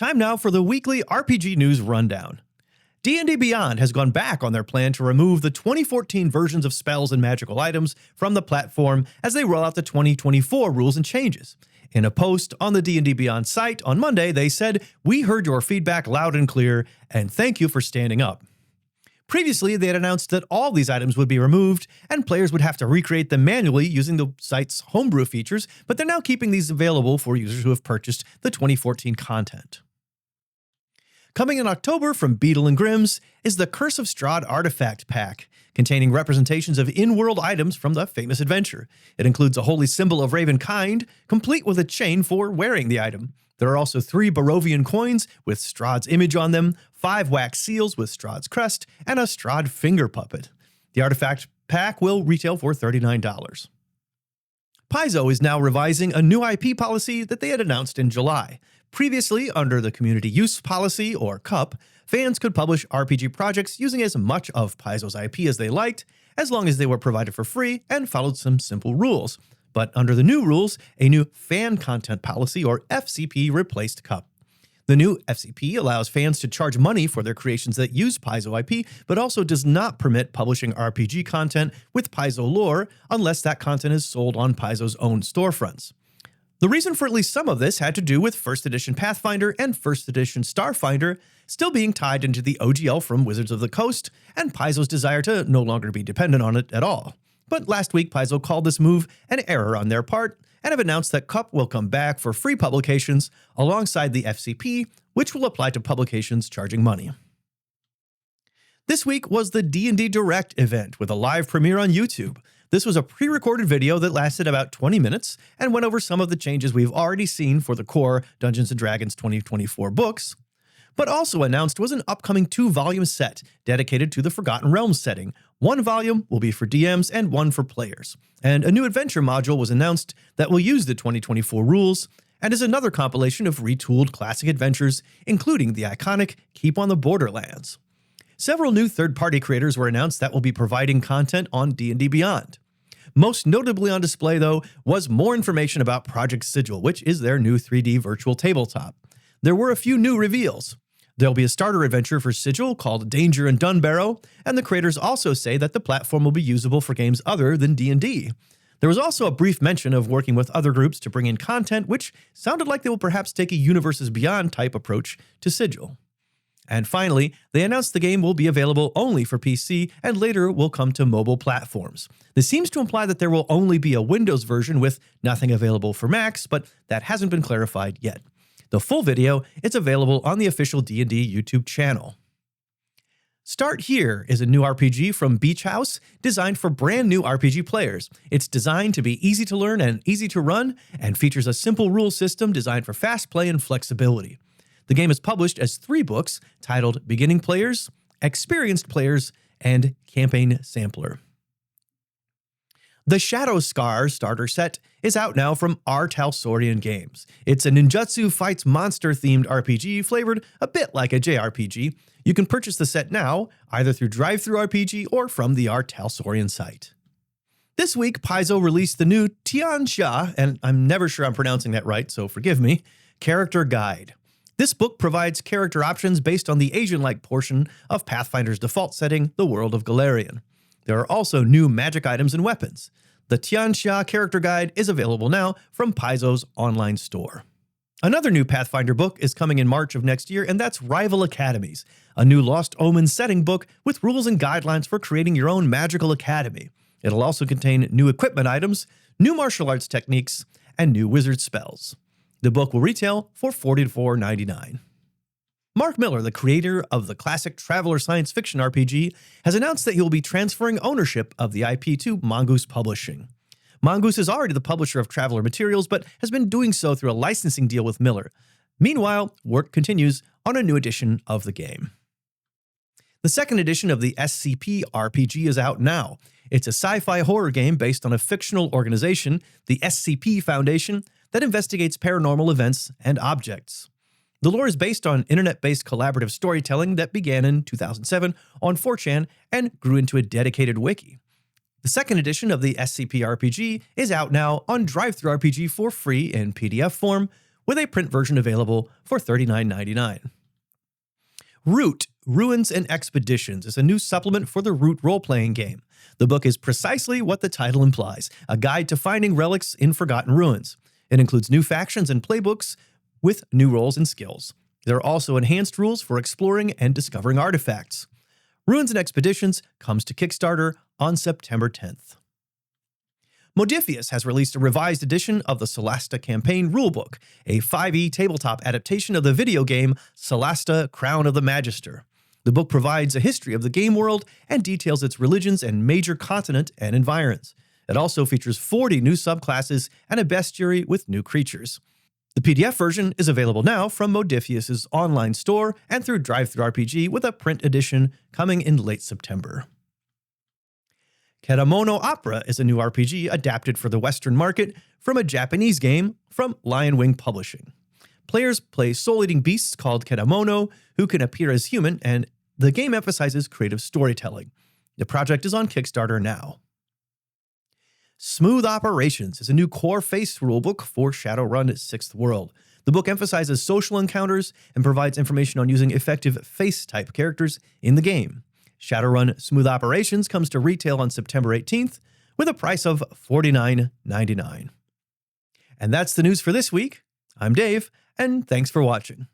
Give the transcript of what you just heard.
Time now for the weekly RPG News Rundown. D&D Beyond has gone back on their plan to remove the 2014 versions of spells and magical items from the platform as they roll out the 2024 rules and changes. In a post on the D&D Beyond site on Monday, they said, "We heard your feedback loud and clear, and thank you for standing up." Previously, they had announced that all these items would be removed, and players would have to recreate them manually using the site's homebrew features, but they're now keeping these available for users who have purchased the 2014 content. Coming in October from Beadle Grimm's is the Curse of STRAHD Artifact Pack, containing representations of in-world items from the famous adventure. It includes a holy symbol of Ravenkind, complete with a chain for wearing the item. There are also 3 Barovian coins with Strahd's image on them, 5 wax seals with Strahd's crest, and a Strahd finger puppet. The artifact pack will retail for $39. PAIZO is now revising a new IP policy that they had announced in July. Previously, under the Community Use Policy, or CUP, fans could publish RPG projects using as much of PAIZO's IP as they liked, as long as they were provided for free and followed some simple rules. But under the new rules, a new Fan Content Policy, or FCP, replaced CUP. The new FCP allows fans to charge money for their creations that use PAIZO IP, but also does not permit publishing RPG content with PAIZO lore unless that content is sold on PAIZO's own storefronts. The reason for at least some of this had to do with 1st edition Pathfinder and 1st edition Starfinder still being tied into the OGL from Wizards of the Coast, and PAIZO's desire to no longer be dependent on it at all. But last week, PAIZO called this move an error on their part, and have announced that CUP will come back for free publications alongside the FCP, which will apply to publications charging money. This week was the D&D Direct event with a live premiere on YouTube. This was a pre-recorded video that lasted about 20 minutes and went over some of the changes we've already seen for the core Dungeons & Dragons 2024 books, but also announced was an upcoming 2-volume set dedicated to the Forgotten Realms setting. 1 volume will be for DMs and 1 for players. And a new adventure module was announced that will use the 2024 rules and is another compilation of retooled classic adventures, including the iconic Keep on the Borderlands. Several new third-party creators were announced that will be providing content on D&D Beyond. Most notably on display, though, was more information about Project Sigil, which is their new 3D virtual tabletop. There were a few new reveals. There'll be a starter adventure for Sigil called Danger in Dunbarrow, and the creators also say that the platform will be usable for games other than D&D. There was also a brief mention of working with other groups to bring in content, which sounded like they will perhaps take a Universes Beyond type approach to Sigil. And finally, they announced the game will be available only for PC and later will come to mobile platforms. This seems to imply that there will only be a Windows version with nothing available for Macs, but that hasn't been clarified yet. The full video is available on the official D&D YouTube channel. Start Here is a new RPG from Beach House designed for brand new RPG players. It's designed to be easy to learn and easy to run and features a simple rule system designed for fast play and flexibility. The game is published as 3 books titled Beginning Players, Experienced Players, and Campaign Sampler. The Shadow Scar starter set is out now from R. Talsorian Games. It's a ninjutsu fights monster-themed RPG flavored a bit like a JRPG. You can purchase the set now, either through DriveThruRPG or from the R. Talsorian site. This week, PAIZO released the new Tian Xia, and I'm never sure I'm pronouncing that right, so forgive me, Character Guide. This book provides character options based on the Asian-like portion of Pathfinder's default setting, the world of Galarian. There are also new magic items and weapons. The Tian Xia Character Guide is available now from PAIZO's online store. Another new Pathfinder book is coming in March of next year, and that's Rival Academies, a new Lost Omens setting book with rules and guidelines for creating your own magical academy. It'll also contain new equipment items, new martial arts techniques, and new wizard spells. The book will retail for $44.99. Marc Miller, the creator of the classic Traveller science fiction RPG, has announced that he will be transferring ownership of the IP to Mongoose Publishing. Mongoose is already the publisher of Traveller materials, but has been doing so through a licensing deal with Miller. Meanwhile, work continues on a new edition of the game. The 2nd edition of the SCP RPG is out now. It's a sci-fi horror game based on a fictional organization, the SCP Foundation, that investigates paranormal events and objects. The lore is based on internet-based collaborative storytelling that began in 2007 on 4chan and grew into a dedicated wiki. The 2nd edition of the SCP RPG is out now on DriveThruRPG for free in PDF form, with a print version available for $39.99. Root: Ruins and Expeditions is a new supplement for the Root role-playing game. The book is precisely what the title implies, a guide to finding relics in forgotten ruins. It includes new factions and playbooks with new roles and skills. There are also enhanced rules for exploring and discovering artifacts. Ruins and Expeditions comes to Kickstarter on September 10th. Modiphius has released a revised edition of the Solasta campaign rulebook, a 5e tabletop adaptation of the video game Solasta: Crown of the Magister. The book provides a history of the game world and details its religions and major continent and environs. It also features 40 new subclasses and a bestiary with new creatures. The PDF version is available now from Modiphius' online store and through DriveThruRPG, with a print edition coming in late September. Kedamono Opera is a new RPG adapted for the Western market from a Japanese game from Lionwing Publishing. Players play soul-eating beasts called Kedamono who can appear as human, and the game emphasizes creative storytelling. The project is on Kickstarter now. Smooth Operations is a new core-face rulebook for Shadowrun 6th World. The book emphasizes social encounters and provides information on using effective face-type characters in the game. Shadowrun Smooth Operations comes to retail on September 18th with a price of $49.99. And that's the news for this week. I'm Dave, and thanks for watching.